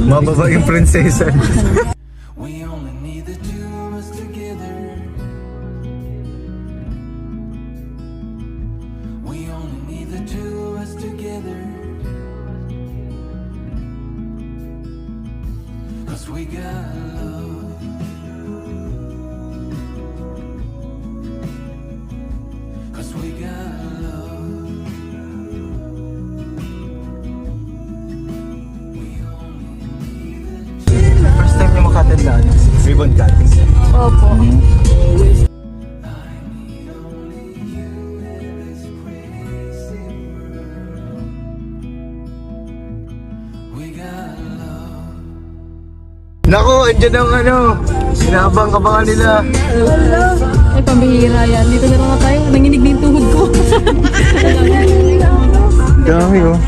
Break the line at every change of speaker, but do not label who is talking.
Mababa yung prinsesa.
We only need the two of us together. We only need the two of us together. 'Cause we got love. 'Cause we got love. We only need the two.
First time niyo makatid na ribbon cutting.
Opo.
I need only you in this crazy world. We got love.
Naku, andyan ang sinabang-kabangan nila.
Ay, pambihira yan. Dito na lang tayo. Nanginig na yung tuhod ko.
Dami oh.